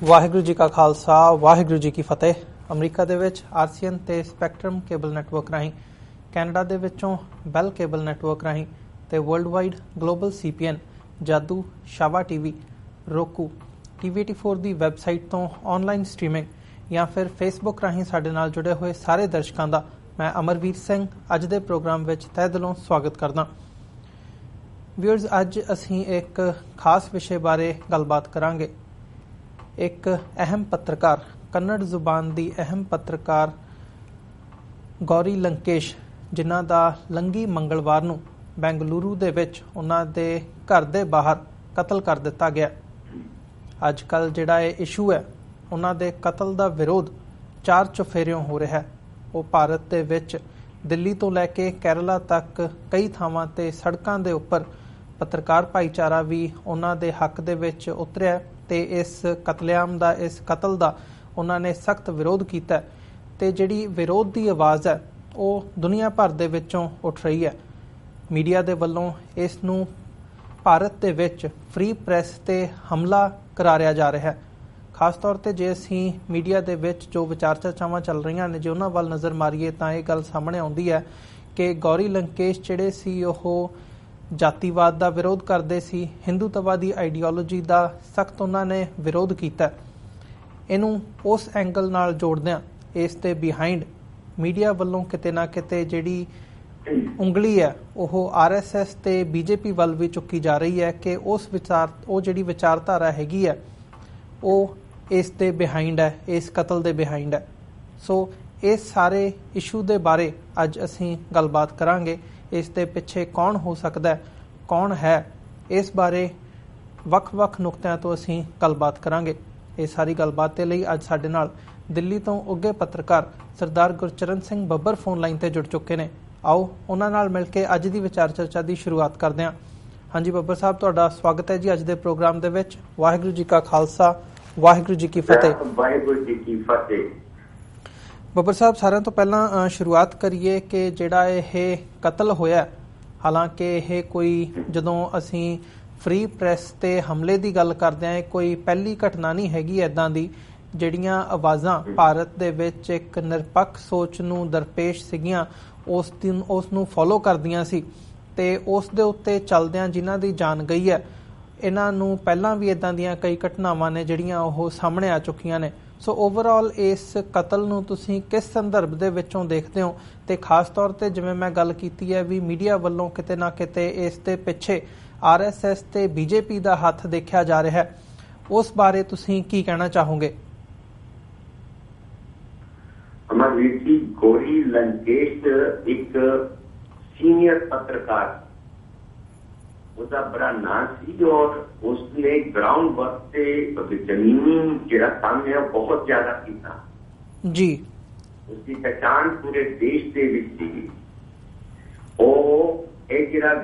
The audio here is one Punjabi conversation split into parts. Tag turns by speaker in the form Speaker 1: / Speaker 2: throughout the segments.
Speaker 1: ਵਾਹਿਗੁਰੂ ਜੀ ਕਾ ਖਾਲਸਾ ਵਾਹਿਗੁਰੂ ਜੀ ਕੀ ਫਤਿਹ। ਅਮਰੀਕਾ ਦੇ ਵਿੱਚ RCN ਤੇ ਸਪੈਕਟਰਮ ਕੇਬਲ ਨੈਟਵਰਕ ਰਾਹੀਂ, ਕੈਨੇਡਾ ਦੇ ਵਿੱਚੋਂ ਬੈਲ ਕੇਬਲ ਨੈਟਵਰਕ ਰਾਹੀਂ ਤੇ ਵਰਲਡ ਵਾਈਡ ਗਲੋਬਲ CPN, ਜਾਦੂ, ਸ਼ਾਵਾ TV, roku, TV84 ਦੀ ਵੈਬਸਾਈਟ ਤੋਂ ਆਨਲਾਈਨ ਸਟ੍ਰੀਮਿੰਗ ਜਾਂ ਫਿਰ ਫੇਸਬੁੱਕ ਰਾਹੀਂ ਸਾਡੇ ਨਾਲ ਜੁੜੇ ਹੋਏ ਸਾਰੇ ਦਰਸ਼ਕਾਂ ਦਾ ਮੈਂ ਅਮਰਵੀਰ ਸਿੰਘ ਅੱਜ ਦੇ ਪ੍ਰੋਗਰਾਮ ਵਿੱਚ ਤਹਿ ਦਿਲੋਂ ਸਵਾਗਤ ਕਰਦਾ। ਵਿਊਅਰਸ, ਅੱਜ ਅਸੀਂ ਇੱਕ ਖਾਸ ਵਿਸ਼ੇ ਬਾਰੇ ਗੱਲਬਾਤ ਕਰਾਂਗੇ। ਇੱਕ ਅਹਿਮ ਪੱਤਰਕਾਰ, ਕੰਨੜ ਜ਼ੁਬਾਨ ਦੀ ਅਹਿਮ ਪੱਤਰਕਾਰ ਗੌਰੀ ਲੰਕੇਸ਼, ਜਿਨ੍ਹਾਂ ਦਾ ਲੰਘੀ ਮੰਗਲਵਾਰ ਨੂੰ ਬੈਂਗਲੁਰੂ ਦੇ ਵਿੱਚ ਉਹਨਾਂ ਦੇ ਘਰ ਦੇ ਬਾਹਰ ਕਤਲ ਕਰ ਦਿੱਤਾ ਗਿਆ। ਅੱਜ ਕੱਲ੍ਹ ਜਿਹੜਾ ਇਹ ਇਸ਼ੂ ਹੈ, ਉਹਨਾਂ ਦੇ ਕਤਲ ਦਾ ਵਿਰੋਧ ਚਾਰ ਚੁਫੇਰਿਓਂ ਹੋ ਰਿਹਾ ਹੈ। ਉਹ ਭਾਰਤ ਦੇ ਵਿੱਚ ਦਿੱਲੀ ਤੋਂ ਲੈ ਕੇ ਕੇਰਲਾ ਤੱਕ ਕਈ ਥਾਵਾਂ 'ਤੇ ਸੜਕਾਂ ਦੇ ਉੱਪਰ ਪੱਤਰਕਾਰ ਭਾਈਚਾਰਾ ਵੀ ਉਹਨਾਂ ਦੇ ਹੱਕ ਦੇ ਵਿੱਚ ਉਤਰਿਆ ਤੇ ਇਸ ਕਤਲੇਆਮ ਦਾ, ਇਸ ਕਤਲ ਦਾ ਉਹਨਾਂ ਨੇ ਸਖਤ ਵਿਰੋਧ ਕੀਤਾ ਤੇ ਜਿਹੜੀ ਵਿਰੋਧ ਦੀ ਆਵਾਜ਼ ਹੈ ਉਹ ਦੁਨੀਆ ਭਰ ਦੇ ਵਿੱਚੋਂ ਉੱਠ ਰਹੀ ਹੈ। ਮੀਡੀਆ ਦੇ ਵੱਲੋਂ ਇਸ ਨੂੰ ਭਾਰਤ ਦੇ ਵਿੱਚ ਫ੍ਰੀ ਪ੍ਰੈਸ ਤੇ ਹਮਲਾ ਕਰਾਰਿਆ ਜਾ ਰਿਹਾ ਹੈ। ਖਾਸ ਤੌਰ ਤੇ ਜੇ ਅਸੀਂ ਮੀਡੀਆ ਦੇ ਵਿੱਚ ਜੋ ਵਿਚਾਰ ਚਰਚਾਵਾਂ ਚੱਲ ਰਹੀਆਂ ਨੇ, ਜੇ ਉਹਨਾਂ ਵੱਲ ਨਜ਼ਰ ਮਾਰੀਏ ਤਾਂ ਇਹ ਗੱਲ ਸਾਹਮਣੇ ਆਉਂਦੀ ਹੈ ਕਿ ਗੌਰੀ ਲੰਕੇਸ਼ ਜਿਹੜੇ ਸੀ ਉਹ ਜਾਤੀਵਾਦ ਦਾ ਵਿਰੋਧ ਕਰਦੇ ਸੀ, ਹਿੰਦੂਤਵਾਦੀ ਆਈਡੀਓਲੋਜੀ ਦਾ ਸਖਤ ਉਹਨਾਂ ਨੇ ਵਿਰੋਧ ਕੀਤਾ। ਇਹਨੂੰ ਉਸ ਐਂਗਲ ਨਾਲ ਜੋੜਦਿਆਂ ਇਸ ਦੇ ਬਿਹਾਈਂਡ ਮੀਡੀਆ ਵੱਲੋਂ ਕਿਤੇ ਨਾ ਕਿਤੇ ਜਿਹੜੀ ਉਂਗਲੀ ਹੈ ਉਹ RSS ਤੇ BJP ਵੱਲ ਵੀ ਚੁੱਕੀ ਜਾ ਰਹੀ ਹੈ ਕਿ ਉਹ ਜਿਹੜੀ ਵਿਚਾਰਧਾਰਾ ਹੈਗੀ ਹੈ ਉਹ ਇਸ ਦੇ ਬਿਹਾਈਂਡ ਹੈ, ਇਸ ਕਤਲ ਦੇ ਬਿਹਾਈਂਡ ਹੈ। ਸੋ ਇਸ ਸਾਰੇ ਇਸ਼ੂ ਦੇ ਬਾਰੇ ਅੱਜ ਅਸੀਂ ਗੱਲਬਾਤ ਕਰਾਂਗੇ। ਇਸ ਦੇ ਪਿੱਛੇ ਕੌਣ ਹੋ ਸਕਦਾ, ਕੌਣ ਹੈ, ਇਸ ਬਾਰੇ ਵੱਖ-ਵੱਖ ਨੁਕਤਿਆਂ ਤੋਂ ਅਸੀਂ ਗੱਲਬਾਤ ਕਰਾਂਗੇ। ਇਹ ਸਾਰੀ ਗੱਲਬਾਤ ਦੇ ਲਈ ਅੱਜ ਸਾਡੇ ਨਾਲ ਦਿੱਲੀ ਤੋਂ ਉੱਘੇ ਪੱਤਰਕਾਰ ਸਰਦਾਰ ਗੁਰਚਰਨ ਸਿੰਘ ਬੱਬਰ ਫੋਨ ਲਾਈਨ ਤੇ ਜੁੜ ਚੁੱਕੇ ਨੇ। ਆਓ ਉਹਨਾਂ ਨਾਲ ਮਿਲ ਕੇ ਅੱਜ ਦੀ ਵਿਚਾਰ ਚਰਚਾ ਦੀ ਸ਼ੁਰੂਆਤ ਕਰਦੇ ਹਾਂ। ਹਾਂਜੀ ਬੱਬਰ ਸਾਹਿਬ, ਤੁਹਾਡਾ ਸਵਾਗਤ ਹੈ ਜੀ ਅੱਜ ਦੇ ਪ੍ਰੋਗਰਾਮ ਦੇ ਵਿੱਚ। ਵਾਹਿਗੁਰੂ ਜੀ ਕਾ ਖਾਲਸਾ ਵਾਹਿਗੁਰੂ ਜੀ ਕੀ ਫਤਿਹ।
Speaker 2: ਵਾਹਿਗੁਰੂ ਜੀ ਕੀ ਫਤਿਹ।
Speaker 1: ਬੱਬਰ ਸਾਹਿਬ, ਸਾਰਿਆਂ ਤੋਂ ਪਹਿਲਾਂ ਸ਼ੁਰੂਆਤ ਕਰੀਏ ਕਿ ਜਿਹੜਾ ਇਹ ਕਤਲ ਹੋਇਆ, ਹਾਲਾਂਕਿ ਇਹ ਕੋਈ, ਜਦੋਂ ਅਸੀਂ ਫ੍ਰੀ ਪ੍ਰੈਸ ਤੇ ਹਮਲੇ ਦੀ ਗੱਲ ਕਰਦੇ ਹਾਂ, ਇਹ ਕੋਈ ਪਹਿਲੀ ਘਟਨਾ ਨਹੀਂ ਹੈਗੀ ਇੱਦਾਂ ਦੀ। ਜਿਹੜੀਆਂ ਆਵਾਜ਼ਾਂ ਭਾਰਤ ਦੇ ਵਿੱਚ ਇੱਕ ਨਿਰਪੱਖ ਸੋਚ ਨੂੰ ਦਰਪੇਸ਼ ਸੀਗੀਆਂ, ਉਸ ਨੂੰ ਫੋਲੋ ਕਰਦੀਆਂ ਸੀ ਤੇ ਉਸ ਦੇ ਉੱਤੇ ਚੱਲਦਿਆਂ ਜਿਨ੍ਹਾਂ ਦੀ ਜਾਨ ਗਈ ਹੈ, ਇਹਨਾਂ ਨੂੰ ਪਹਿਲਾਂ ਵੀ ਇੱਦਾਂ ਦੀਆਂ ਕਈ ਘਟਨਾਵਾਂ ਨੇ ਜਿਹੜੀਆਂ ਉਹ ਸਾਹਮਣੇ ਆ ਚੁੱਕੀਆਂ ਨੇ। ਸੋ ਓਵਰਆਲ ਇਸ ਕਤਲ ਨੂੰ ਤੁਸੀਂ ਕਿਸ ਸੰਦਰਭ ਦੇ ਵਿੱਚੋਂ ਦੇਖਦੇ ਹੋ? ਤੇ ਖਾਸ ਤੌਰ ਤੇ ਜਿਵੇਂ ਮੈਂ ਗੱਲ ਕੀਤੀ ਹੈ ਵੀ ਮੀਡੀਆ ਵੱਲੋਂ ਕਿਤੇ ਨਾ ਕਿਤੇ ਇਸ ਦੇ ਪਿੱਛੇ RSS ਤੇ BJP ਦਾ ਹੱਥ ਦੇਖਿਆ ਜਾ ਰਿਹਾ ਹੈ, ਉਸ ਬਾਰੇ ਤੁਸੀਂ ਕੀ ਕਹਿਣਾ ਚਾਹੋਗੇ?
Speaker 2: ਅਮਰਵੀਰ ਜੀ, ਗੌਰੀ ਲੰਕੇਸ਼ ਇੱਕ ਸੀਨੀਅਰ ਪੱਤਰਕਾਰ, ਉਹਦਾ ਬੜਾ ਨਾਂ ਸੀ ਔਰ ਉਸਨੇ ਗਰਾਊਂਡ ਵਰਕ ਤੇ ਜ਼ਮੀਨੀ ਜਿਹੜਾ ਕੰਮ ਹੈ ਬਹੁਤ ਜ਼ਿਆਦਾ ਕੀਤਾ
Speaker 1: ਜੀ।
Speaker 2: ਉਸਦੀ ਪਹਿਚਾਣ ਪੂਰੇ ਦੇਸ਼ ਦੇ ਵਿੱਚ ਸੀ। ਉਹ ਇਹ ਜਿਹੜਾ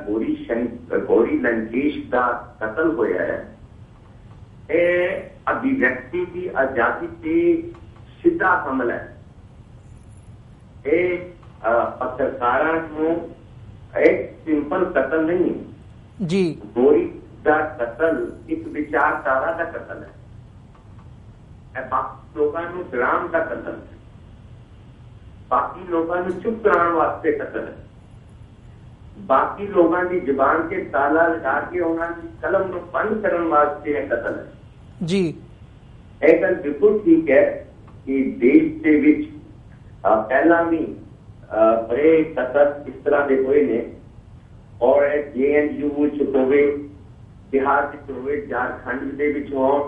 Speaker 2: ਗੌਰੀ ਲੰਕੇਸ਼ ਦਾ ਕਤਲ ਹੋਇਆ ਹੈ, ਇਹ ਅਭਿਵਿਅਕਤੀ ਦੀ ਆਜ਼ਾਦੀ ਤੇ ਸਿੱਧਾ ਹਮਲਾ ਹੈ। ਇਹ ਪੱਤਰਕਾਰਾਂ ਨੂੰ ਇੱਕ ਸਿੰਪਲ ਕਤਲ ਨਹੀਂ
Speaker 1: ਜੀ।
Speaker 2: ਗੌਰੀ ਦਾ ਕਤਲ ਇੱਕ ਵਿਚਾਰਧਾਰਾ ਦਾ ਕਤਲ ਹੈ। ਇਹ ਬਾਕੀ ਲੋਕਾਂ ਨੂੰ ਡਰਾਉਣ ਦਾ ਕਤਲ ਹੈ, ਬਾਕੀ ਲੋਕਾਂ ਨੂੰ ਚੁੱਪ ਕਰਾਉਣ ਵਾਸਤੇ ਕਤਲ ਹੈ, ਬਾਕੀ ਲੋਕਾਂ ਦੀ ਜ਼ੁਬਾਨ ਤੇ ਤਾਲਾ ਲਗਾ ਕੇ ਉਹਨਾਂ ਦੀ ਕਲਮ ਨੂੰ ਬੰਦ ਕਰਨ ਵਾਸਤੇ ਇਹ ਕਤਲ ਹੈ
Speaker 1: ਜੀ।
Speaker 2: ਇਹ ਗੱਲ ਬਿਲਕੁਲ ਠੀਕ ਹੈ ਕਿ ਦੇਸ਼ ਦੇ ਵਿੱਚ ਪਹਿਲਾਂ ਵੀ ਬੜੇ ਕਤਲ ਇਸ ਤਰ੍ਹਾਂ ਦੇ ਹੋਏ ਨੇ ਔਰ JNU ਵਿੱਚ ਹੋਵੇ, ਬਿਹਾਰ ਵਿੱਚ ਹੋਵੇ, ਝਾਰਖੰਡ ਦੇ ਵਿੱਚ ਹੋਣ,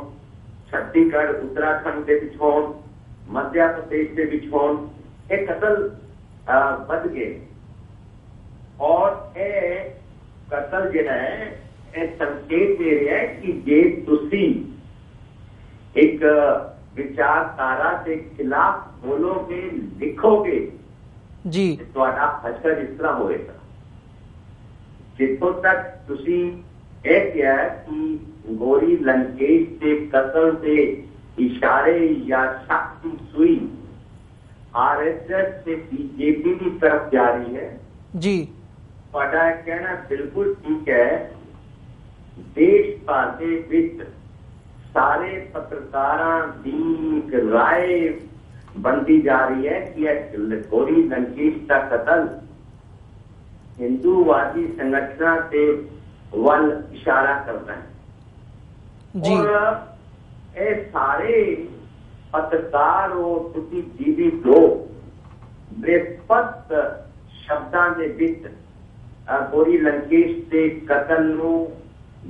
Speaker 2: ਛੱਤੀਸਗੜ੍ਹ, ਉੱਤਰਾਖੰਡ ਦੇ ਵਿੱਚ ਹੋਣ, ਮੱਧ ਪ੍ਰਦੇਸ਼ ਦੇ ਵਿੱਚ ਹੋਣ, ਇਹ ਕਤਲ ਵੱਧ ਗਏ। ਔਰ ਇਹ ਕਤਲ ਜਿਹੜਾ ਹੈ ਇਹ ਸੰਕੇਤ ਦੇ ਰਿਹਾ ਹੈ ਕਿ ਜੇ ਤੁਸੀਂ ਇੱਕ ਵਿਚਾਰਧਾਰਾ ਦੇ ਖਿਲਾਫ ਬੋਲੋਗੇ, ਲਿਖੋਗੇ ਜੀ, ਤੁਹਾਡਾ ਹਸ਼ਰ ਇਸ ਤਰ੍ਹਾਂ ਹੋਵੇਗਾ। ਜਿੱਥੋਂ ਤੱਕ ਤੁਸੀਂ ਇਹ ਕਿਹਾ ਕਿ ਗੌਰੀ ਲੰਕੇਸ਼ ਦੇ ਕਤਲ ਦੇ ਇਸ਼ਾਰੇ ਜਾਂ ਸ਼ੱਕ ਦੀ ਸੂਈ RSS ਤੇ BJP ਦੀ ਤਰਫ ਜਾ ਰਹੀ ਹੈ ਜੀ, ਤੁਹਾਡਾ ਕਹਿਣਾ ਬਿਲਕੁਲ ਠੀਕ ਹੈ। ਦੇਸ਼ ਭਰ ਦੇ ਵਿੱਚ सारे पत्रकारां की राय बनती जा रही है कि गौरी लंकेश का कत्ल हिंदूवादी संगठन से वल इशारा करता है जी। और ये सारे पत्रकार और जीवी लोग बेस्पष्ट शब्दां दे विच गौरी लंकेश के कत्ल नूं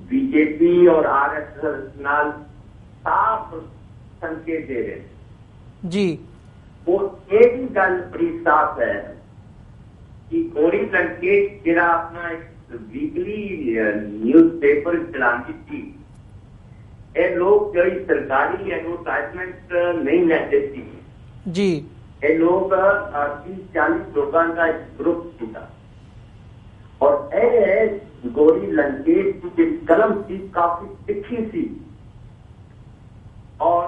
Speaker 2: बीजेपी और आरएसएस नाल साफ संकेत दे रहे जी। वो ये भी गल बड़ी साफ है कि गौरी लंकेश जिहड़ा अपना एक वीकली न्यूज़पेपर चलाती थी, ये लोग कोई सरकारी एडवर्टाइजमेंट नहीं लेते थे जी। ये लोग 30-40 लोगों का एक ग्रुप था और गौरी लंकेश की कलम थी काफी तिखी थी और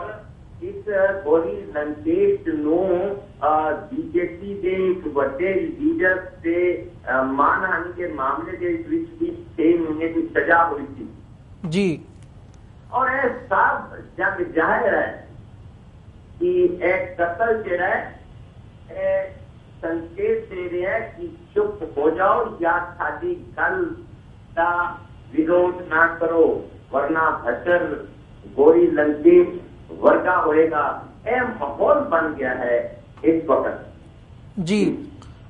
Speaker 2: इस गौरी लंकेश नूं बीजेपी के एक बड़े लीडर से मानहानि के मामले के विच भी 6 महीने की सजा हुई थी जी। और यह सब जग जाहिर है कि एक कत्ल जो है संकेत दे रहे हैं कि चुप हो जाओ या साडी गल का विरोध ना करो वरना हशर गौरी लंकेश वर्गा होएगा। यह माहौल बन गया है इस वक्त जी।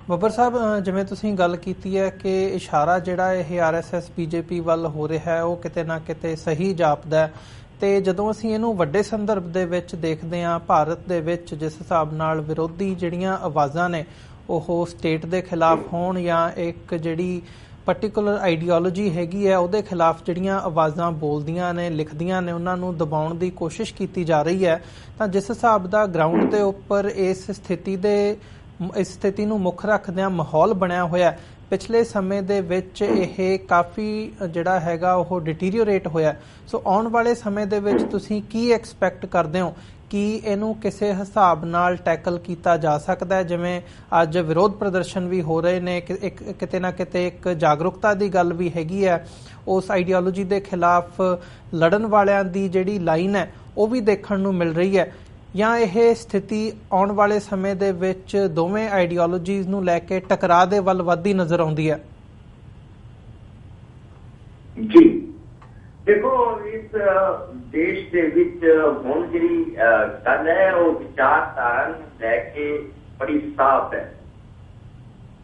Speaker 1: ਬੱਬਰ ਸਾਹਿਬ, ਜਿਵੇਂ ਤੁਸੀਂ ਗੱਲ ਕੀਤੀ ਹੈ ਕਿ ਇਸ਼ਾਰਾ ਜਿਹੜਾ ਇਹ ਆਰਐਸਐਸ ਬੀਜੇਪੀ ਵੱਲ ਹੋ ਰਿਹਾ ਹੈ ਉਹ ਕਿਤੇ ਨਾ ਕਿਤੇ ਸਹੀ ਜਾਪਦਾ ਹੈ ਤੇ ਜਦੋਂ ਅਸੀਂ ਇਹਨੂੰ ਵੱਡੇ ਸੰਦਰਭ ਦੇ ਵਿੱਚ ਦੇਖਦੇ ਹਾਂ, ਭਾਰਤ ਦੇ ਵਿੱਚ ਜਿਸ ਹਿਸਾਬ ਨਾਲ ਵਿਰੋਧੀ ਜਿਹੜੀਆਂ ਆਵਾਜ਼ਾਂ ਨੇ ਉਹ ਸਟੇਟ ਦੇ ਖਿਲਾਫ ਹੋਣ ਜਾਂ ਇੱਕ ਜਿਹੜੀ ਪਰਟੀਕੂਲਰ ਆਈਡੀਓਲੋਜੀ ਹੈਗੀ ਹੈ ਉਹਦੇ ਖਿਲਾਫ ਜਿਹੜੀਆਂ ਆਵਾਜ਼ਾਂ ਬੋਲਦੀਆਂ ਨੇ, ਲਿਖਦੀਆਂ ਨੇ, ਉਹਨਾਂ ਨੂੰ ਦਬਾਉਣ ਦੀ ਕੋਸ਼ਿਸ਼ ਕੀਤੀ ਜਾ ਰਹੀ ਹੈ, ਤਾਂ ਜਿਸ ਹਿਸਾਬ ਦਾ ਗਰਾਊਂਡ ਦੇ ਉੱਪਰ ਇਸ ਸਥਿਤੀ ਨੂੰ ਮੁੱਖ ਰੱਖਦਿਆਂ ਮਾਹੌਲ ਬਣਿਆ ਹੋਇਆ, ਪਿਛਲੇ ਸਮੇਂ ਦੇ ਵਿੱਚ ਇਹ ਕਾਫੀ ਜਿਹੜਾ ਹੈਗਾ ਉਹ ਡਿਟੀਰੀਓਰੇਟ ਹੋਇਆ। ਸੋ ਆਉਣ ਵਾਲੇ ਸਮੇਂ ਦੇ ਵਿੱਚ ਤੁਸੀਂ ਕੀ ਐਕਸਪੈਕਟ ਕਰਦੇ ਹੋ ਕਿ ਇਹਨੂੰ ਕਿਸੇ ਹਿਸਾਬ ਨਾਲ ਟੈਕਲ ਕੀਤਾ ਜਾ ਸਕਦਾ ਹੈ? ਜਿਵੇਂ ਅੱਜ ਵਿਰੋਧ ਪ੍ਰਦਰਸ਼ਨ ਵੀ ਹੋ ਰਹੇ ਨੇ, ਕਿਤੇ ਨਾ ਕਿਤੇ ਇੱਕ ਜਾਗਰੂਕਤਾ ਦੀ ਗੱਲ ਵੀ ਹੈਗੀ ਹੈ, ਉਸ ਆਈਡੀਓਲੋਜੀ ਦੇ ਖਿਲਾਫ ਲੜਨ ਵਾਲਿਆਂ ਦੀ ਜਿਹੜੀ ਲਾਈਨ ਹੈ ਉਹ ਵੀ ਦੇਖਣ ਨੂੰ ਮਿਲ ਰਹੀ ਹੈ, ਜਾਂ ਇਹ ਸਥਿਤੀ ਆਉਣ ਵਾਲੇ ਸਮੇਂ ਦੇ ਵਿੱਚ ਦੋਵੇਂ ਆਈਡੀਓਲੋਜੀਜ਼ ਨੂੰ ਲੈ ਕੇ ਟਕਰਾਅ ਦੇ ਵੱਲ ਵੱਧਦੀ ਨਜ਼ਰ ਆਉਂਦੀ ਹੈ?
Speaker 2: ਜੀ देखो, इस देश के विच हुण जिहड़ी गल है वो विचारधारा लैके बड़ी साफ है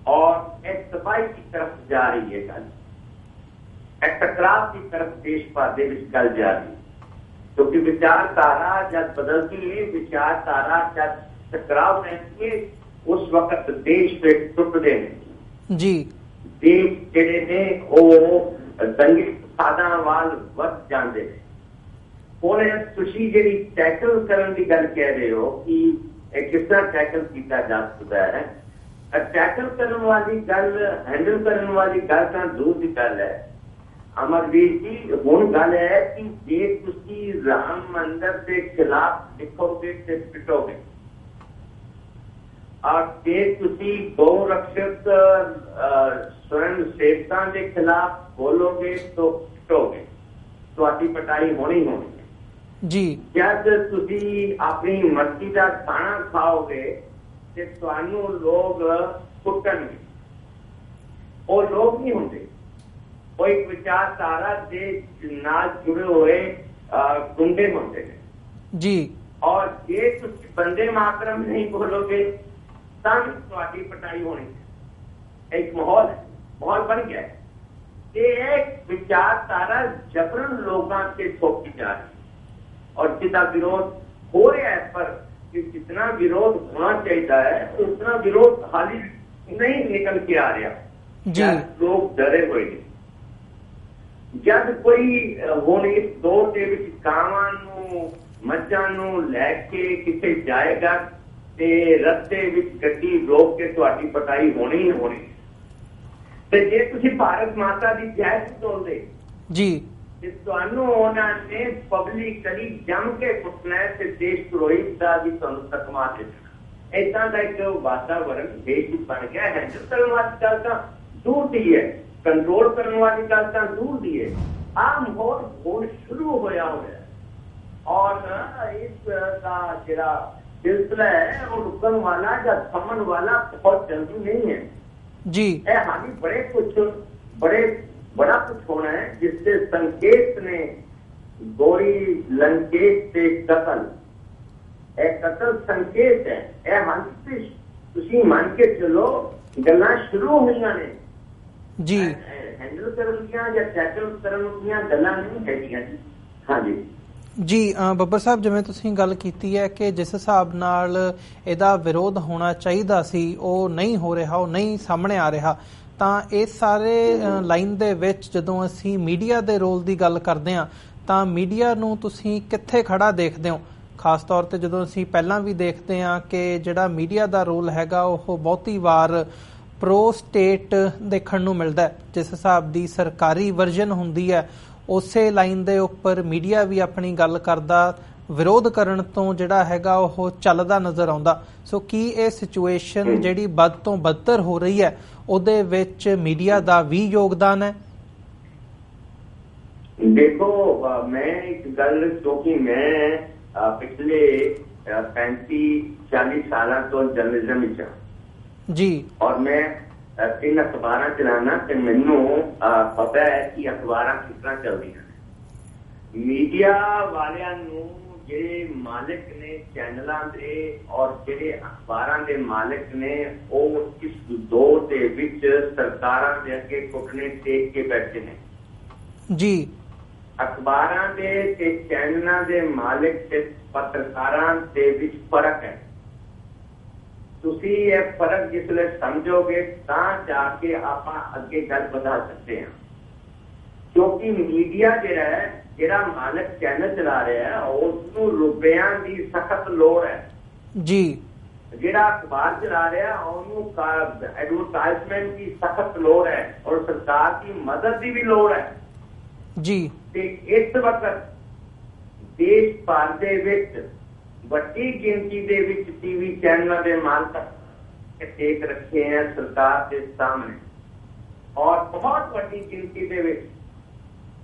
Speaker 2: और एक तबाही की तरफ जा रही है गल, एक टकराव की तरफ देश भर दे विच गल जा रही है, क्योंकि विचारधारा जब बदलती है, विचारधारा जब टकराव रहती है, उस वक्त देश पे टुटदे हैं जी। देश जिहड़े ने वो दंगे फसादां वाल वध जांदे ने। हुण तुसीं जिहड़ी टैकल करन दी गल कह रहे हो कि किस तरह टैकल किया जा सकता है, टैकल करने वाली गल, हैंडल करने वाली गल तां दूर की गल है अमरवीर जी। हुण गल है कि जे तुसीं राम मंदिर के खिलाफ लिखोगे ते पिटोगे और जे तुसीं गौ रक्षक स्वयं सेवकां के खिलाफ बोलोगे तो पिटोगे, तुहाडी पिटाई होनी होनी जी। जब तुसीं अपनी मर्जी का खाना खाओगे ते तुहानू लोग कुटणगे, वो लोग नहीं होंगे, वो एक विचारधारा के नाल जुड़े हुए गुंडे होंगे जी। और जे तुसीं बंदे मातरम नहीं बोलोगे तां तुहाडी पिटाई होनी। एक माहौल है, माहौल बन गया है। ये एक विचारधारा जबरन लोगों से थोपी जा रही और जितना विरोध हो रहा है, पर जितना विरोध होना चाहिए है उतना विरोध हाल नहीं निकल के आ रहा जी। लोग डरे हुए हैं। जब कोई हुण इस दौर के विच कावां नूं मੱਝਾਂ नूं लैके किथे जाएगा ते रस्ते विच गड्डी रोक के तुहाडी पिटाई होनी ही होनी। ਤੇ ਜੇ ਤੁਸੀਂ ਭਾਰਤ ਮਾਤਾ ਦੀ ਜੈ ਬੋਲਦੇ ਜੀ ਤੇ ਤੁਹਾਨੂੰ ਉਹਨਾਂ ਨੇ ਪਬਲਿਕਲੀ ਜੰਮ ਕੇ ਪੁੱਛਣਾ ਤੇ ਦੇਸ਼ ਧਰੋਹੀ ਦਾ ਵੀ ਤੁਹਾਨੂੰ ਤਕਮਾ ਦੇਣਾ। ਏਦਾਂ ਦਾ ਇੱਕ ਵਾਤਾਵਰਨ ਦੇਸ਼ ਵਿੱਚ ਬਣ ਗਿਆ ਹੈ। ਹੈਂਡਲ ਕਰਨ ਵਾਲੀ ਗੱਲ ਤਾਂ ਦੂਰ ਦੀ ਹੈ, ਕੰਟਰੋਲ ਕਰਨ ਵਾਲੀ ਗੱਲ ਤਾਂ ਦੂਰ ਦੀ ਹੈ। ਆਹ ਮਾਹੌਲ ਹੁਣ ਸ਼ੁਰੂ ਹੋਇਆ और इसका ਜਿਹੜਾ सिलसिला है वो रुकन वाला या थमन वाला बहुत जल्दी नहीं है
Speaker 1: जी।
Speaker 2: हालांकि बड़ा कुछ होना है जिससे संकेत ने गोरी लंकेश से कतल संकेत है हालांकि तुसी मान के चलो गल्लां शुरू हुईਆਂ ने
Speaker 1: जी
Speaker 2: हैंडल ਕਰਨ ਦੀਆਂ ਜਾਂ ਟੈਕਲ ਕਰਨ ਦੀਆਂ ਗੱਲਾਂ ਨਹੀਂ ਹੈਗੀਆਂ ਜੀ। ਹਾਂਜੀ
Speaker 1: ਜੀ ਬੱਬਰ ਸਾਹਿਬ, ਜਿਵੇਂ ਤੁਸੀਂ ਗੱਲ ਕੀਤੀ ਹੈ ਕਿ ਜਿਸ ਹਿਸਾਬ ਨਾਲ ਇਹਦਾ ਵਿਰੋਧ ਹੋਣਾ ਚਾਹੀਦਾ ਸੀ ਉਹ ਨਹੀਂ ਹੋ ਰਿਹਾ, ਉਹ ਨਹੀਂ ਸਾਹਮਣੇ ਆ ਰਿਹਾ, ਤਾਂ ਇਸ ਸਾਰੇ ਲਾਈਨ ਦੇ ਵਿੱਚ ਜਦੋਂ ਅਸੀਂ ਮੀਡੀਆ ਦੇ ਰੋਲ ਦੀ ਗੱਲ ਕਰਦੇ ਹਾਂ ਤਾਂ ਮੀਡੀਆ ਨੂੰ ਤੁਸੀਂ ਕਿੱਥੇ ਖੜਾ ਦੇਖਦੇ ਹੋ? ਖਾਸ ਤੌਰ ਤੇ ਜਦੋਂ ਅਸੀਂ ਪਹਿਲਾਂ ਵੀ ਦੇਖਦੇ ਹਾਂ ਕਿ ਜਿਹੜਾ ਮੀਡੀਆ ਦਾ ਰੋਲ ਹੈਗਾ ਉਹ ਬਹੁਤੀ ਵਾਰ ਪ੍ਰੋ ਸਟੇਟ ਦੇਖਣ ਨੂੰ ਮਿਲਦਾ ਹੈ। ਜਿਸ ਹਿਸਾਬ ਦੀ ਸਰਕਾਰੀ ਵਰਜਨ ਹੁੰਦੀ ਹੈ ਉਸੇ ਲਾਈਨ ਦੇ ਉੱਪਰ ਮੀਡੀਆ ਵੀ ਆਪਣੀ ਗੱਲ ਕਰਦਾ, ਵਿਰੋਧ ਕਰਨ ਤੋਂ ਜਿਹੜਾ ਹੈਗਾ ਉਹ ਚੱਲਦਾ ਨਜ਼ਰ ਆਉਂਦਾ। ਸੋ ਕੀ ਇਹ ਸਿਚੁਏਸ਼ਨ ਜਿਹੜੀ ਵੱਧ ਤੋਂ ਬਦਤਰ ਹੋ ਰਹੀ ਹੈ ਉਹਦੇ ਵਿੱਚ ਮੀਡੀਆ ਦਾ ਵੀ ਯੋਗਦਾਨ ਹੈ?
Speaker 2: ਦੇਖੋ, ਮੈਂ ਇੱਕ ਗੱਲ, ਕਿਉਂਕਿ ਮੈਂ ਪਿਛਲੇ 35-40 ਸਾਲਾਂ ਤੋਂ ਜਰਨਲਿਜ਼ਮ ਵਿੱਚ ਹਾਂ
Speaker 1: ਜੀ,
Speaker 2: ਔਰ ਮੈਂ 3 ਅਖਬਾਰਾਂ ਚਲਾਉਣਾ ਤੇ ਮੈਨੂੰ ਪਤਾ ਹੈ ਕਿ ਅਖਬਾਰਾਂ ਕਿਸ ਤਰ੍ਹਾਂ ਚੱਲਦੀਆਂ ਨੇ। ਮੀਡੀਆ ਵਾਲਿਆਂ ਨੂੰ ਜਿਹੜੇ ਮਾਲਕ ਨੇ ਚੈਨਲਾਂ ਦੇ ਔਰ ਜਿਹੜੇ ਅਖਬਾਰਾਂ ਦੇ ਮਾਲਕ ਨੇ ਉਹ ਇਸ ਦੌਰ ਦੇ ਵਿੱਚ ਸਰਕਾਰਾਂ ਦੇ ਅੱਗੇ ਘੁਟਨੇ ਟੇਕ ਕੇ ਬੈਠੇ ਨੇ
Speaker 1: ਜੀ।
Speaker 2: ਅਖਬਾਰਾਂ ਦੇ ਤੇ ਚੈਨਲਾਂ ਦੇ ਮਾਲਕ ਤੇ ਪੱਤਰਕਾਰਾਂ ਦੇ ਵਿੱਚ ਫਰਕ ਹੈ। ਤੁਸੀਂ ਇਹ ਫਰਕ ਜਿਸਲੇ ਸਮਝੋਗੇ ਤਾਂ ਜਾ ਕੇ ਆਪਾਂ ਅੱਗੇ ਗੱਲ ਵਧਾ ਸਕਦੇ ਹਾਂ, ਕਿਉਂਕਿ ਮੀਡੀਆ ਜਿਹੜਾ ਮਾਲਕ ਚੈਨਲ ਚਲਾ ਰਿਹਾ ਹੈ ਉਸਨੂੰ ਰੁਪਇਆਂ ਦੀ ਸਖਤ ਲੋੜ ਹੈ
Speaker 1: ਜੀ। ਜਿਹੜਾ
Speaker 2: ਅਖਬਾਰ ਚਲਾ ਰਿਹਾ ਉਹਨੂੰ ਐਡਵਰਟਾਈਜ਼ਮੈਂਟ ਦੀ ਸਖਤ ਲੋੜ ਹੈ ਔਰ ਸਰਕਾਰ ਦੀ ਮਦਦ ਦੀ ਵੀ ਲੋੜ ਹੈ
Speaker 1: ਜੀ।
Speaker 2: ਤੇ ਇਸ ਵਕਤ ਦੇਸ਼ ਭਰ ਦੇ ਵਿੱਚ ਵੱਡੀ ਗਿਣਤੀ ਦੇ ਵਿੱਚ ਟੀਵੀ ਚੈਨਲਾਂ ਦੇ ਮਾਲਕ ਟੇਕ ਰੱਖੇ ਹੈ ਸਰਕਾਰ ਦੇ ਸਾਹਮਣੇ, ਔਰ ਬਹੁਤ ਵੱਡੀ ਗਿਣਤੀ ਦੇ ਵਿੱਚ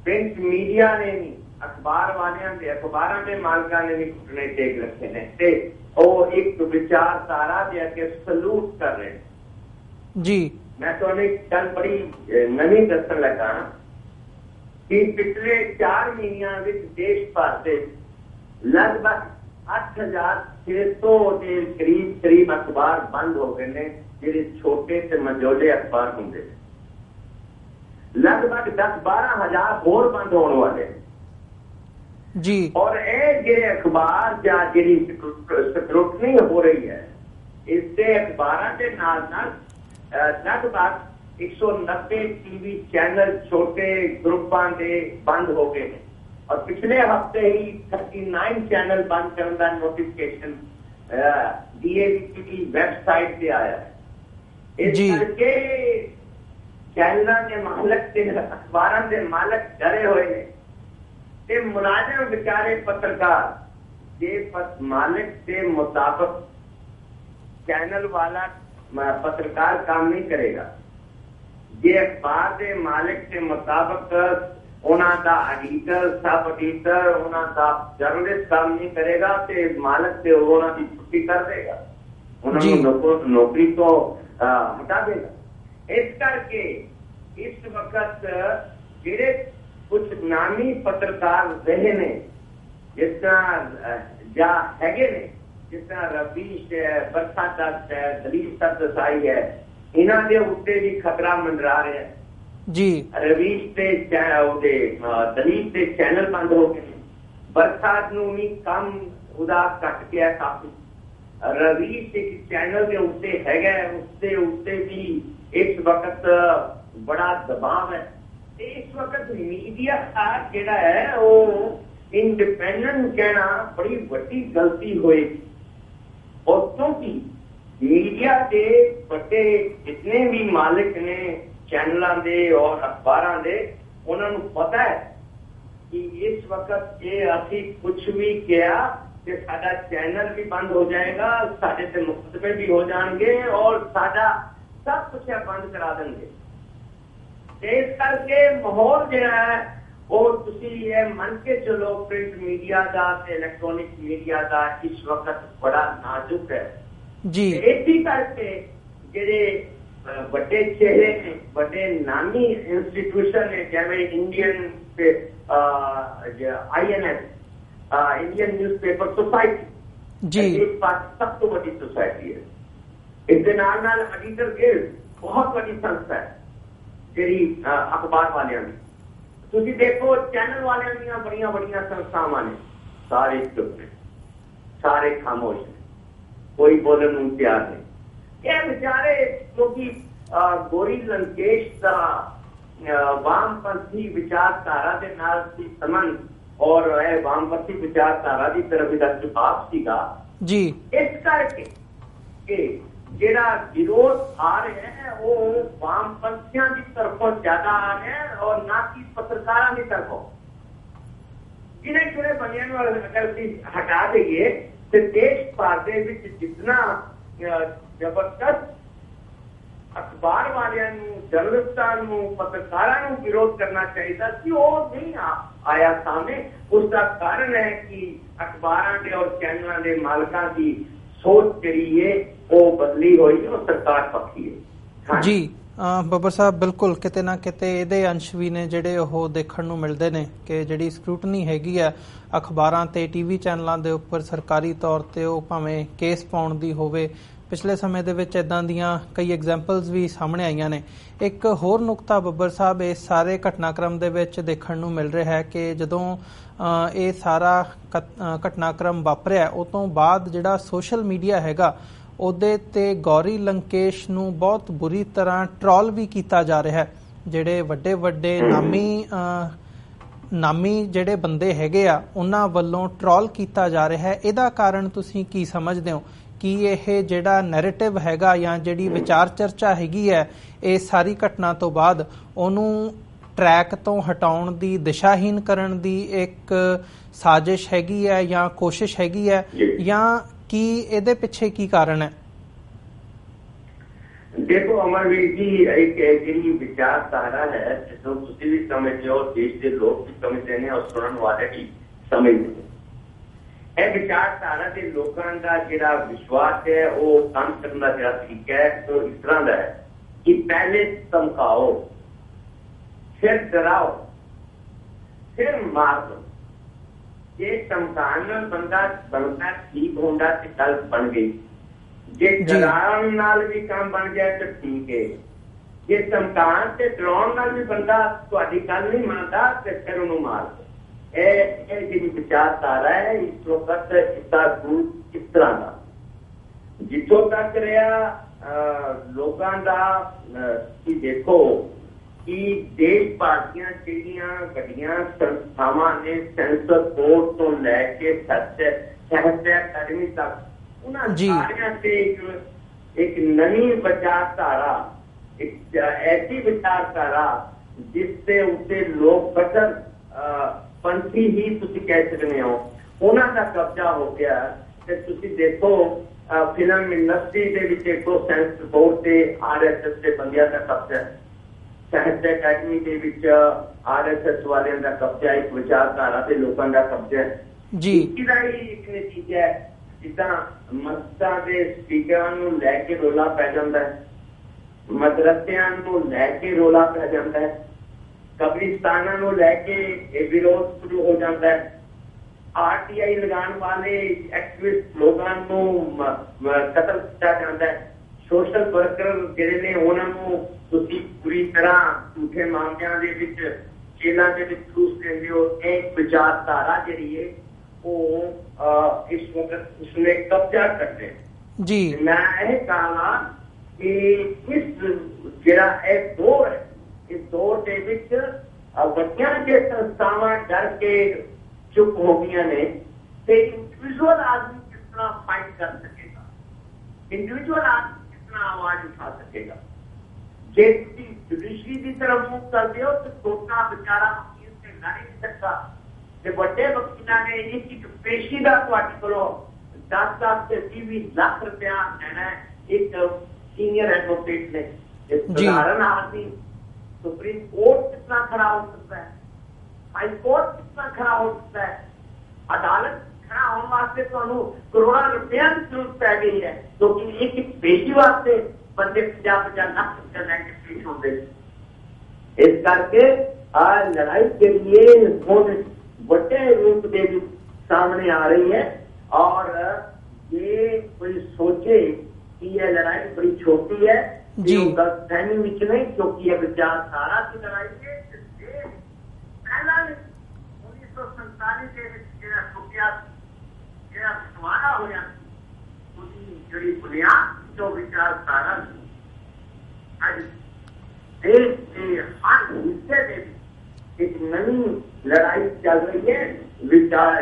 Speaker 2: ਪ੍ਰਿੰਟ ਮੀਡੀਆ ਨੇ ਵੀ ਅਖਬਾਰ ਵਾਲਿਆਂ ਦੇ ਅਖਬਾਰਾਂ ਦੇ ਮਾਲਕਾਂ ਨੇ ਵੀ ਘੁਟਨੇ ਟੇਕ ਰੱਖੇ ਨੇ ਤੇ ਉਹ ਇੱਕ ਵਿਚਾਰਧਾਰਾ ਦੇ ਅੱਗੇ ਸਲੂਟ ਕਰ ਰਹੇ
Speaker 1: ਜੀ।
Speaker 2: ਮੈਂ ਤੁਹਾਨੂੰ ਇੱਕ ਗੱਲ ਬੜੀ ਨਵੀਂ ਦੱਸਣ ਲੱਗਾ ਕਿ ਪਿਛਲੇ 4 ਮਹੀਨਿਆਂ ਵਿੱਚ ਦੇਸ਼ ਭਰ ਦੇ ਲਗਭਗ 8600 ਦੇ ਕਰੀਬ ਅਖਬਾਰ ਬੰਦ ਹੋ ਗਏ ਨੇ, ਜਿਹੜੇ ਛੋਟੇ ਤੇ ਮਝੋਲੇ ਅਖਬਾਰ ਹੁੰਦੇ ਨੇ। ਲਗਭਗ 10-12 ਹਜ਼ਾਰ ਹੋਰ ਬੰਦ ਹੋਣ ਵਾਲੇ
Speaker 1: ਜੀ। ਔਰ
Speaker 2: ਇਹ ਜਿਹੜੇ ਅਖਬਾਰ ਜਾਂ ਜਿਹੜੀ ਸਕਰੂਟਨੀ ਹੋ ਰਹੀ ਹੈ ਇਸ ਦੇ ਅਖਬਾਰਾਂ ਦੇ ਨਾਲ ਲਗਭਗ 190 ਟੀਵੀ ਚੈਨਲ ਛੋਟੇ ਗਰੁੱਪਾਂ ਦੇ ਬੰਦ ਹੋ ਗਏ ਨੇ ਔਰ ਪਿਛਲੇ ਹਫਤੇ ਹੀ 39 ਚੈਨਲ ਬੰਦ ਕਰਨ ਦਾ ਨੋਟੀਫਿਕੇਸ਼ਨ DAVP ਦੀ ਵੈਬਸਾਈਟ ਤੇ ਆਇਆ ਹੈ। ਇਸ ਕਰਕੇ ਚੈਨਲਾਂ ਦੇ ਮਾਲਕ ਤੇ ਅਖਬਾਰਾਂ ਦੇ ਮਾਲਕ ਡਰੇ ਹੋਏ ਨੇ ਤੇ ਮੁਲਾਜ਼ਮ ਵਿਚਾਰੇ ਪੱਤਰਕਾਰ ਜੇ ਮਾਲਕ ਦੇ ਮੁਤਾਬਕ ਚੈਨਲ ਵਾਲਾ ਪੱਤਰਕਾਰ ਕੰਮ ਨਹੀਂ ਕਰੇਗਾ, ਜੇ ਅਖਬਾਰ ਦੇ ਮਾਲਕ ਦੇ ਮੁਤਾਬਕ ਉਹਨਾਂ ਦਾ ਐਡੀਟਰ ਸਬ ਐਡੀਟਰ ਉਹਨਾਂ ਦਾ ਜਰਨਲਿਸਟ ਕੰਮ ਨਹੀਂ ਕਰੇਗਾ ਤੇ ਮਾਲਕ ਤੇ ਉਹਨਾਂ ਦੀ ਛੁੱਟੀ ਕਰ ਦੇਗਾ, ਉਹਨਾਂ ਨੂੰ ਨੌਕਰੀ ਤੋਂ ਹਟਾ ਦੇਗਾ। ਇਸ ਕਰਕੇ ਇਸ ਵਕਤ ਜਿਹੜੇ ਕੁਝ ਨਾਮੀ ਪੱਤਰਕਾਰ ਰਹੇ ਨੇ ਜਿਸ ਤਰ੍ਹਾਂ ਜਾਂ ਹੈਗੇ ਨੇ, ਜਿਸ ਤਰ੍ਹਾਂ ਰਵੀਸ਼ ਹੈ, ਬਰਖਾ ਦੱਤ ਹੈ, ਦਲੀਪ ਸਰਦਸਾਈ ਹੈ, ਇਹਨਾਂ ਦੇ ਉੱਤੇ ਵੀ ਖਤਰਾ ਮੰਡਰਾ ਰਿਹਾ ਜੀ। ਰਵੀਸ਼ ਤੇ ਉਹਦੇ ਦਲੀਪ ਦੇ ਚੈਨਲ ਬੰਦ ਹੋ ਗਏ, ਬਰਖਾ ਨੂੰ ਵੀ ਕੰਮ ਉਹਦਾ ਘੱਟ ਗਿਆ ਕਾਫੀ। ਰਵੀਸ਼ ਇੱਕ ਚੈਨਲ ਦੇ ਉੱਤੇ ਹੈਗਾ, ਉਸਦੇ ਉੱਤੇ ਵੀ ਇਸ ਵਕਤ ਬੜਾ ਦਬਾਅ ਹੈ। ਇਸ ਵਕਤ ਮੀਡੀਆ ਜਿਹੜਾ ਹੈ ਉਹ ਇੰਡੀਪੈਂਡੈਂਟ ਕਹਿਣਾ ਬੜੀ ਵੱਡੀ ਗਲਤੀ ਹੋਏਗੀ, ਔਰ ਕਿਉਂਕਿ ਮੀਡੀਆ ਦੇ ਵੱਡੇ ਜਿਤਨੇ ਵੀ ਮਾਲਕ ਨੇ ਚੈਨਲਾਂ ਦੇ ਔਰ ਅਖਬਾਰਾਂ ਦੇ, ਉਹਨਾਂ ਨੂੰ ਪਤਾ ਹੈ ਕਿ ਇਸ ਵਕਤ ਜੇ ਅਸੀਂ ਕੁਛ ਵੀ ਕਿਹਾ ਤੇ ਸਾਡਾ ਚੈਨਲ ਵੀ ਬੰਦ ਹੋ ਜਾਏਗਾ, ਸਾਡੇ ਤੇ ਮੁਕੱਦਮੇ ਵੀ ਹੋ ਜਾਣਗੇ ਔਰ ਸਾਡਾ ਸਭ ਕੁਛ ਬੰਦ ਕਰਾ ਦੇਣਗੇ। ਇਸ ਕਰਕੇ ਮਾਹੌਲ ਜਿਹੜਾ ਹੈ और तुसी ये मन के चलो प्रिंट मीडिया का इलेक्ट्रॉनिक मीडिया का इस वक्त बड़ा नाजुक है
Speaker 1: जी।
Speaker 2: इसी करके जेडे बड़े चेहरे ने बड़े नामी इंस्टीट्यूशन है जैसे Indian INS Indian newspaper society जी एक बात सब तो बड़ी सोसाइटी है इस नाल एडिटर गिल्ड बहुत बड़ी संस्था है जी अखबार वाले तुसी देखो चैनल वाले दियां बड़ियां बड़ियां संस्थावां ने सारे चुप ने सारे खामोश ने कोई बोलने को तैयार नहीं ये बेचारे क्योंकि गोरी लंकेश का वामपंथी विचारधारा के नाल सी संबंध और वामपंथी विचारधारा की तरफ इहदा झुकाव सीगा जी इस करके कि जेड़ा विरोध आ रहे हैं वो वामपंथियों की तरफों ज्यादा आ रहे हैं और ना कि पत्रकारों की तरफों जिन्हें जुड़े बनियान अगर हटा देंगे तो देश भर के जितना जबरदस्त अखबार वाले जर्नलिस्टों पत्रकारों विरोध करना चाहिए कि वो नहीं आया सामने उसका कारण है कि अखबारों के और चैनलों के मालिकों की सोच जी है वो बदली हुई और सरकार पक्षी है
Speaker 1: जी ਬੱਬਰ ਸਾਹਿਬ ਬਿਲਕੁਲ ਕਿਤੇ ਨਾ ਕਿਤੇ ਇਹਦੇ ਅੰਸ਼ ਵੀ ਨੇ ਜਿਹੜੇ ਉਹ ਦੇਖਣ ਨੂੰ ਮਿਲਦੇ ਨੇ ਕਿ ਜਿਹੜੀ ਸਕਰੂਟਨੀ ਹੈਗੀ ਆ ਅਖਬਾਰਾਂ ਤੇ ਟੀਵੀ ਚੈਨਲਾਂ ਦੇ ਉੱਪਰ ਸਰਕਾਰੀ ਤੌਰ ਤੇ ਉਹ ਭਾਵੇਂ ਕੇਸ ਪਾਉਣ ਦੀ ਹੋਵੇ ਪਿਛਲੇ ਸਮੇਂ ਦੇ ਵਿੱਚ ਇਦਾਂ ਦੀਆਂ ਕਈ ਐਗਜ਼ਾਮਪਲਸ ਵੀ ਸਾਹਮਣੇ ਆਈਆਂ ਨੇ ਇੱਕ ਹੋਰ ਨੁਕਤਾ ਬੱਬਰ ਸਾਹਿਬ ਇਸ ਸਾਰੇ ਘਟਨਾਕ੍ਰਮ ਦੇ ਵਿੱਚ ਦੇਖਣ ਨੂੰ ਮਿਲ ਰਿਹਾ ਹੈ ਕਿ ਜਦੋਂ ਇਹ ਸਾਰਾ ਘਟਨਾਕ੍ਰਮ ਵਾਪਰਿਆ ਉਹ ਤੋਂ ਬਾਅਦ ਜਿਹੜਾ ਸੋਸ਼ਲ ਮੀਡੀਆ ਹੈਗਾ ਉਹਦੇ ਤੇ ਗੌਰੀ ਲੰਕੇਸ਼ ਨੂੰ ਬਹੁਤ ਬੁਰੀ ਤਰ੍ਹਾਂ ਟ੍ਰੋਲ ਵੀ ਕੀਤਾ ਜਾ ਰਿਹਾ ਹੈ ਜਿਹੜੇ ਵੱਡੇ ਵੱਡੇ ਨਾਮੀ ਜਿਹੜੇ ਬੰਦੇ ਹੈਗੇ ਆ ਉਹਨਾਂ ਵੱਲੋਂ ਟ੍ਰੋਲ ਕੀਤਾ ਜਾ ਰਿਹਾ ਹੈ ਇਹਦਾ ਕਾਰਨ ਤੁਸੀਂ ਕੀ ਸਮਝਦੇ ਹੋ ਕਿ ਇਹ ਜਿਹੜਾ ਨੈਰੇਟਿਵ ਹੈਗਾ ਜਾਂ ਜਿਹੜੀ ਵਿਚਾਰ ਚਰਚਾ ਹੈਗੀ ਹੈ ਇਹ ਸਾਰੀ ਘਟਨਾ ਤੋਂ ਬਾਅਦ ਉਹਨੂੰ ਟਰੈਕ ਤੋਂ ਹਟਾਉਣ ਦੀ ਦਿਸ਼ਾਹੀਨ ਕਰਨ ਦੀ ਇੱਕ ਸਾਜ਼ਿਸ਼ ਹੈਗੀ ਹੈ ਜਾਂ ਕੋਸ਼ਿਸ਼ ਹੈਗੀ ਹੈ ਜਾਂ ਕੀ ਇਹਦੇ ਪਿੱਛੇ ਕੀ ਕਾਰਨ ਹੈ
Speaker 2: देखो अमरवीर जी एक जी विचारधारा है जो तुम भी समझते हो देश के लोग भी समझते हैं और सुनने वाले भी समझते हैं विचारधारा के लोगों का जो विश्वास है वो काम करने का जो तरीका है वो इस तरह का है कि पहले धमकाओ फिर डराओ फिर मार दो ये धमकाने बंदा बनता ठीक होगा तो गल बन गई जे डराने नाल भी काम बन गया तो ठीक है जे धमकान से डराने नाल भी बंदा तुहाडी गल नहीं मानता तो फिर उन्होंने मार दो ये जी विचारधारा है इस वक्त इसका रूप इस तरह का जिथों तक रहा लोगों का कि देखो कि देश भर दीयां वड्डियां संस्थावां ने सेंसर बोर्ड तो लैके साहित्य अकादमी तक उन्होंने सारियां से एक नई विचारधारा एक ऐसी विचारधारा जिससे उसे लोग कट्टर पंथी ही तुसी कह सकते हो उन्हों का कब्जा हो गया ते तुसी देखो फिल्म इंडस्ट्री के विच देखो सेंसर बोर्ड से RSS के बंदियां का कब्जा साहित्य अकादमी के विच RSS वाले का कब्जा एक विचारधारा से लोगों का कब्जा है जी इसका ही एक नतीजा है जिदा मस्जिदां दे स्पीकरां नूं लैके रोला पै जांदा है मदरसियां नूं लैके रोला पै जांदा है कब्रिस्तानां नूं लैके विरोध शुरू हो जाता है RTI लगाने वाले एक्टिविस्ट लोगों नूं कतल किया जाता है सोशल वर्कर जिहड़े ने उन्हां नूं तुसीं पूरी तरह झूठे मामलिਆਂ ਦੇ ਵਿੱਚ जेलों के विच घूस देंदे हो एक विचारधारा जिहड़ी है इस वक्त उसने कब्जा करते जी मैं यह कहना कि इस जरा एक दौर है इस दौर के विच बच्चियां के संस्थावां डर के चुप हो गई ने ते इंडिविजुअल आदमी किस तरह फाइट कर सकेगा इंडिविजुअल आदमी कितना आवाज उठा सकेगा जे जुडिशरी की तरफ मुख करते हो तो छोटा बेचारा वकील से लड़ नहीं सकता बड़े वकीलों ने एक पेशी का को 10 से 20 लाख रुपया लेना है एक सीनियर एडवोकेट ने साधारण आदमी सुप्रीम कोर्ट कितना खड़ा हो सकता है हाईकोर्ट कितना खड़ा हो सकता है, अदालत खड़ा होने वास्ते तो करोड़ों रुपया की जरूरत पै गई है, क्योंकि एक पेशी वास्ते बंदे 50-50 लाख रुपया लैके पेश होते। इस करके लड़ाई के लिए हुण बड़े रूप के सामने आ रही है, और ये कोई सोचे कि यह लड़ाई बड़ी छोटी है, गलतफहमी विच नहीं, क्योंकि यह विचारधारा की लड़ाई है। पहला 1947 के सवारा होया जी बुनियाद जो विचारधारा देश के हर हिस्से में एक नई लड़ाई चल रही है,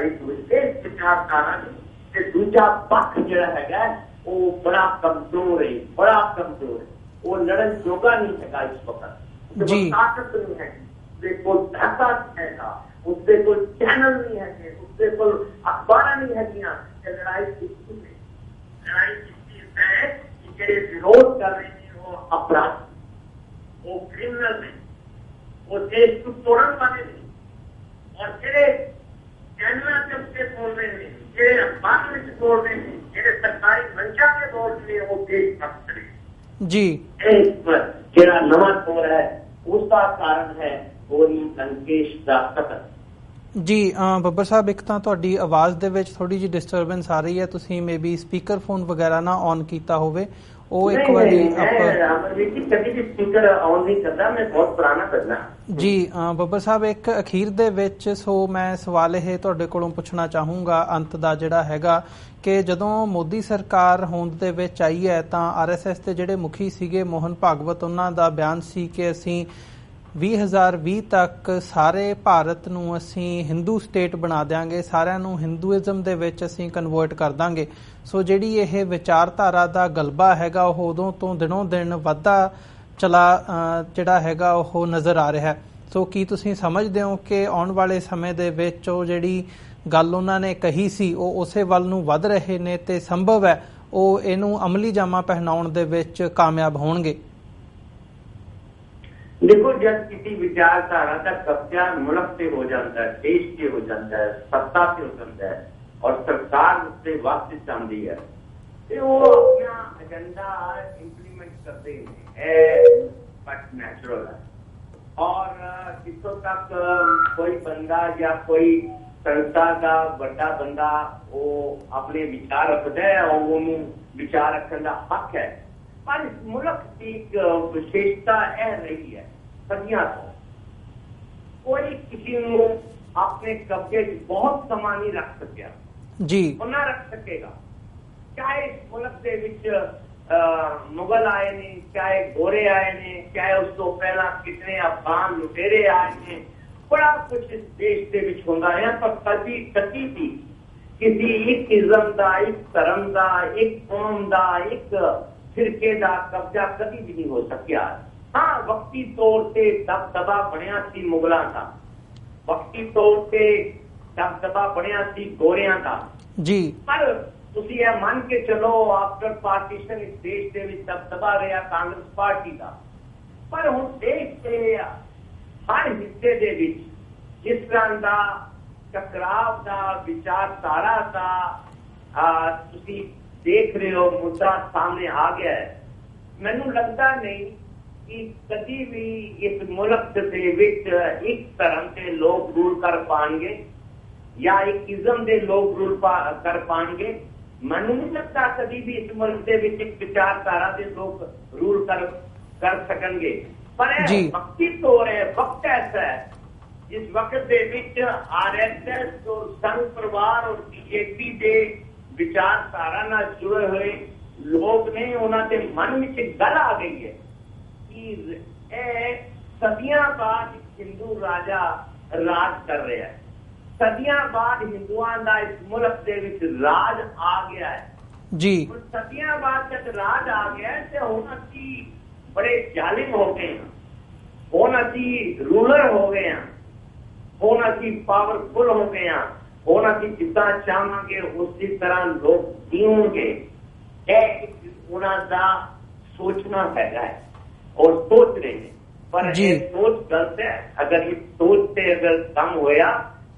Speaker 2: एक विशेष विचारधारा से दूसरा पक्ष जो है वो बड़ा कमजोर है, बड़ा कमजोर है, वो लड़न जोगा नहीं है इस वक्त, ताकत नहीं है, उससे कोई ताकत है, उससे कोई चैनल नहीं है, उससे कोई अखबार नहीं है। लड़ाई किसकी है? लड़ाई किसकी है कि जो विरोध कर रहे हैं वो अपराध, वो क्रिमिनल है, वो देश को तोड़न वाले नहीं, और जो चैनल के उससे बोल रहे हैं, जो अखबार में बोल रहे हैं, जो सरकारी मंचा के बोल रहे हैं, वो देश भक्त है जी। जो नवा दौर है उसका कारण है गोरी लंकेश का कतल
Speaker 1: जी। ਬੱਬਰ ਸਾਹਿਬ, ਇੱਕ ਤਾਂ ਤੁਹਾਡੀ ਆਵਾਜ਼ ਦੇ ਵਿੱਚ ਥੋੜੀ ਜਿਹੀ ਡਿਸਟਰਬੈਂਸ ਆ ਰਹੀ ਹੈ, ਤੁਸੀਂ ਮੇਬੀ ਸਪੀਕਰ ਫੋਨ ਵਗੈਰਾ ਨਾ ਔਨ ਕੀਤਾ ਹੋਵੇ, ਉਹ ਇੱਕ ਵਾਰੀ ਜੀ। ਬੱਬਰ ਸਾਹਿਬ, ਇੱਕ ਅਖੀਰ ਦੇ ਵਿੱਚ ਸੋ ਮੈਂ ਸਵਾਲ ਇਹ ਤੁਹਾਡੇ ਕੋਲੋਂ ਪੁੱਛਣਾ ਚਾਹੂੰਗਾ ਅੰਤ ਦਾ ਜਿਹੜਾ ਹੈਗਾ ਕਿ ਜਦੋਂ ਮੋਦੀ ਸਰਕਾਰ ਹੋਂਦ ਦੇ ਵਿੱਚ ਆਈ ਹੈ ਤਾਂ RSS ਦੇ ਜਿਹੜੇ ਮੁਖੀ ਸੀਗੇ ਮੋਹਨ ਭਾਗਵਤ, ਉਹਨਾਂ ਦਾ ਬਿਆਨ ਸੀ ਕਿ ਅਸੀਂ 2020 ਤੱਕ ਸਾਰੇ ਭਾਰਤ ਨੂੰ ਅਸੀਂ ਹਿੰਦੂ ਸਟੇਟ ਬਣਾ ਦਿਆਂਗੇ, ਸਾਰਿਆਂ ਨੂੰ ਹਿੰਦੂਇਜ਼ਮ ਦੇ ਵਿੱਚ ਅਸੀਂ ਕਨਵਰਟ ਕਰ ਦਾਂਗੇ। ਸੋ ਜਿਹੜੀ ਇਹ ਵਿਚਾਰਧਾਰਾ ਦਾ ਗਲਬਾ ਹੈਗਾ ਉਹ ਉਦੋਂ ਤੋਂ ਦਿਨੋਂ ਦਿਨ ਵੱਧਦਾ ਚਲਾ ਜਿਹੜਾ ਹੈਗਾ ਉਹ ਨਜ਼ਰ ਆ ਰਿਹਾ। ਸੋ ਕੀ ਤੁਸੀਂ ਸਮਝਦੇ ਹੋ ਕਿ ਆਉਣ ਵਾਲੇ ਸਮੇਂ ਦੇ ਵਿੱਚ ਉਹ ਜਿਹੜੀ ਗੱਲ ਉਹਨਾਂ ਨੇ ਕਹੀ ਸੀ ਉਹ ਉਸੇ ਵੱਲ ਨੂੰ ਵੱਧ ਰਹੇ ਨੇ ਤੇ ਸੰਭਵ ਹੈ ਉਹ ਇਹਨੂੰ ਅਮਲੀ ਜਾਮਾ ਪਹਿਨਾਉਣ ਦੇ ਵਿੱਚ ਕਾਮਯਾਬ ਹੋਣਗੇ?
Speaker 2: देखो, जब किसी विचारधारा का कब्जा मुल्क से हो जाता है, देश से हो जाता है, सत्ता से हो जाता है और सरकार उससे वापस चाहती है, तो वो अपना एजेंडा इम्प्लीमेंट करते हैं, बट नेचुरल है। और जिसों तक कोई बंदा या कोई संस्था का बड़ा बंदा वो अपने विचार रखता है और वो विचार रखने का हक है, पर इस मुल्क की एक विशेषता यह रही है सदियां तो कोई किसी को अपने कब्जे बहुत समा नहीं रख सकिया
Speaker 1: जी,
Speaker 2: और ना रख सकेगा। चाहे इस मुल्क के विच मुगल आए ने, चाहे गोरे आए ने, चाहे उसको पहला कितने अफगान लुटेरे आए ने, बड़ा कुछ इस देश के विच होंदा है, पर कभी भी किसी एक इज़म का, एक धर्म का, एक कौम का, एक फिरके का कब्जा कभी भी नहीं हो सकिया। हाँ, वक्ती तौर से दबदबा बनया सी मुगलों का, वक्ती तौर से दबदबा बनया सी गोरियां का
Speaker 1: जी,
Speaker 2: पर तुसी यह मान के चलो आफ्टर पार्टीशन इस देश के विच दबदबा रहा कांग्रेस पार्टी का, पर हुण देश के हर हिस्से दे विच जिस तरह का टकराव का विचारधारा का तुसी देख रहे हो मुद्दा सामने आ गया है। मैनू लगता नहीं कि कभी भी इस मुल्क के विच एक धर्म के लोग रूल कर पाएंगे या एक इज़म के लोग रूल कर पाएंगे। मैनू नहीं लगता कभी भी इस मुल्क के विच एक विचारधारा के लोग रूल कर सकेंगे, पर वक्ती तौर है, वक्त ऐसा है जिस वक्त के विच RSS और संघ परिवार और BJP के विचारधारा नाल जुड़े हुए लोग ने उन्होंने मन में गल आ गई है कि सदियां बाद हिंदू राजा राज कर रहा है, सदियां बाद हिंदुओं का इस मुल्क के विच राज आ गया है जी। सदियां बाद जब राज आ गया है तो हुण असीं बड़े जालिम हो गए हैं, हुण असीं रूलर हो गए हैं, हुण असीं पावरफुल हो गए हैं, हुण असीं जिद्दां चाहांगे उसी तरह लोग जीवणगे। उन्हां दा सोचना हैगा है और सोच रहे हैं, पर ये सोच गलत है। अगर इस सोच से अगर कम होया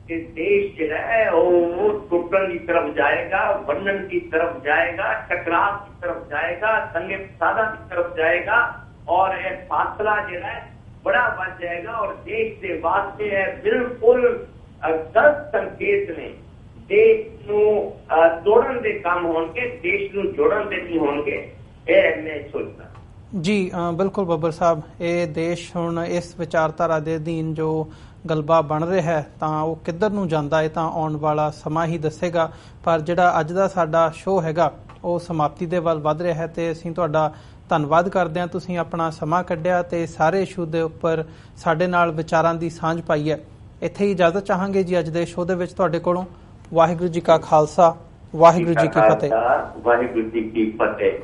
Speaker 2: कि देश जो है वो टूटन की तरफ जाएगा, वंडन की तरफ जाएगा, टकराव की तरफ जाएगा, दंगे फसादा की तरफ जाएगा और ये फासला जो है बड़ा बढ़ जाएगा और देश के वास्ते है बिल्कुल गलत संकेत ने देश ਨੂੰ ਤੋੜਨ ਦੇ ਕੰਮ ਹੋਣਗੇ, ਦੇਸ਼ ਨੂੰ ਜੋੜਨ ਦੇ ਨਹੀਂ ਹੋਣਗੇ। ਇਹ ਮੈਂ ਸੋਚਦਾ
Speaker 1: ਜੀ। ਬਿਲਕੁਲ ਬੱਬਰ ਸਾਹਿਬ, ਇਹ ਦੇਸ਼ ਹੁਣ ਇਸ ਵਿਚਾਰਧਾਰਾ ਦੇ ਅਧੀਨ ਜੋ ਗਲਬਾ ਬਣ ਰਿਹਾ ਹੈ ਤਾਂ ਉਹ ਕਿੱਧਰ ਨੂੰ ਜਾਂਦਾ ਹੈ ਤਾਂ ਆਉਣ ਵਾਲਾ ਸਮਾਂ ਹੀ ਦੱਸੇਗਾ। ਪਰ ਜਿਹੜਾ ਅੱਜ ਦਾ ਸਾਡਾ ਸ਼ੋਅ ਹੈਗਾ ਉਹ ਸਮਾਪਤੀ ਦੇ ਵੱਲ ਵੱਧ ਰਿਹਾ ਹੈ ਤੇ ਅਸੀਂ ਤੁਹਾਡਾ ਧੰਨਵਾਦ ਕਰਦੇ ਹਾਂ, ਤੁਸੀਂ ਆਪਣਾ ਸਮਾਂ ਕੱਢਿਆ ਤੇ ਸਾਰੇ ਇਸ਼ੂ ਦੇ ਉੱਪਰ ਸਾਡੇ ਨਾਲ ਵਿਚਾਰਾਂ ਦੀ ਸਾਂਝ ਪਾਈ ਹੈ। ਇੱਥੇ ਹੀ ਇਜਾਜ਼ਤ ਚਾਹਾਂਗੇ ਜੀ ਅੱਜ ਦੇ ਸ਼ੋਅ ਦੇ ਵਿੱਚ ਤੁਹਾਡੇ ਕੋਲੋਂ। ਵਾਹਿਗੁਰੂ ਜੀ ਕਾ ਖਾਲਸਾ, ਵਾਹਿਗੁਰੂ ਜੀ ਕੀ ਫਤਿਹ।
Speaker 2: ਵਾਹਿਗੁਰੂ ਜੀ ਕੀ ਫਤਿਹ।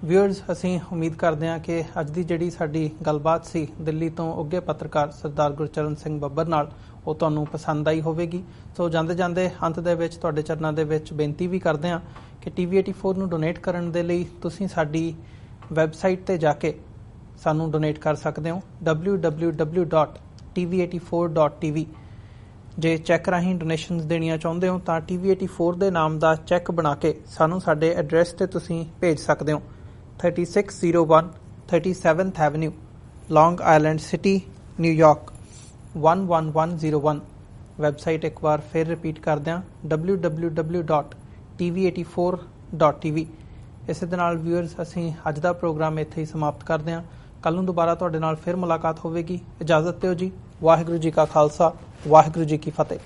Speaker 1: ਵਿਊਅਰਸ, ਅਸੀਂ ਉਮੀਦ ਕਰਦੇ ਹਾਂ ਕਿ ਅੱਜ ਦੀ ਜਿਹੜੀ ਸਾਡੀ ਗੱਲਬਾਤ ਸੀ ਦਿੱਲੀ ਤੋਂ ਉੱਘੇ ਪੱਤਰਕਾਰ ਸਰਦਾਰ ਗੁਰਚਰਨ ਸਿੰਘ ਬੱਬਰ ਨਾਲ ਉਹ ਤੁਹਾਨੂੰ ਪਸੰਦ ਆਈ ਹੋਵੇਗੀ। ਸੋ ਜਾਂਦੇ ਜਾਂਦੇ ਅੰਤ ਦੇ ਵਿੱਚ ਤੁਹਾਡੇ ਚਰਨਾਂ ਦੇ ਵਿੱਚ ਬੇਨਤੀ ਵੀ ਕਰਦੇ ਹਾਂ ਕਿ TV84 ਨੂੰ ਡੋਨੇਟ ਕਰਨ ਦੇ ਲਈ ਤੁਸੀਂ ਸਾਡੀ ਵੈਬਸਾਈਟ ਤੇ ਜਾ ਕੇ ਸਾਨੂੰ ਡੋਨੇਟ ਕਰ ਸਕਦੇ ਹੋ www.tv84.tv। ਜੇ ਚੈੱਕ ਰਾਹੀਂ ਡੋਨੇਸ਼ਨਸ ਦੇਣੀਆਂ ਚਾਹੁੰਦੇ ਹੋ ਤਾਂ TV84 ਦੇ ਨਾਮ ਦਾ ਚੈੱਕ ਬਣਾ ਕੇ ਸਾਨੂੰ ਸਾਡੇ ਐਡਰੈਸ ਤੇ ਤੁਸੀਂ ਭੇਜ ਸਕਦੇ ਹੋ 3601 37th Avenue, Long Island City, New York 11101। Website ਇੱਕ ਵਾਰ ਫਿਰ ਰਿਪੀਟ ਕਰਦੇ ਹਾਂ www.tv84.tv। ਇਸੇ ਦੇ ਨਾਲ ਵਿਊਅਰਸ ਅਸੀਂ ਅੱਜ ਦਾ ਪ੍ਰੋਗਰਾਮ ਇੱਥੇ ਹੀ ਸਮਾਪਤ ਕਰਦੇ ਹਾਂ। ਕੱਲ੍ਹ ਨੂੰ ਦੁਬਾਰਾ ਤੁਹਾਡੇ ਨਾਲ ਫਿਰ ਮੁਲਾਕਾਤ ਹੋਵੇਗੀ। ਇਜਾਜ਼ਤ ਦਿਓ ਜੀ। ਵਾਹਿਗੁਰੂ ਜੀ ਕਾ ਖਾਲਸਾ, ਵਾਹਿਗੁਰੂ ਜੀ ਕੀ ਫਤਿਹ।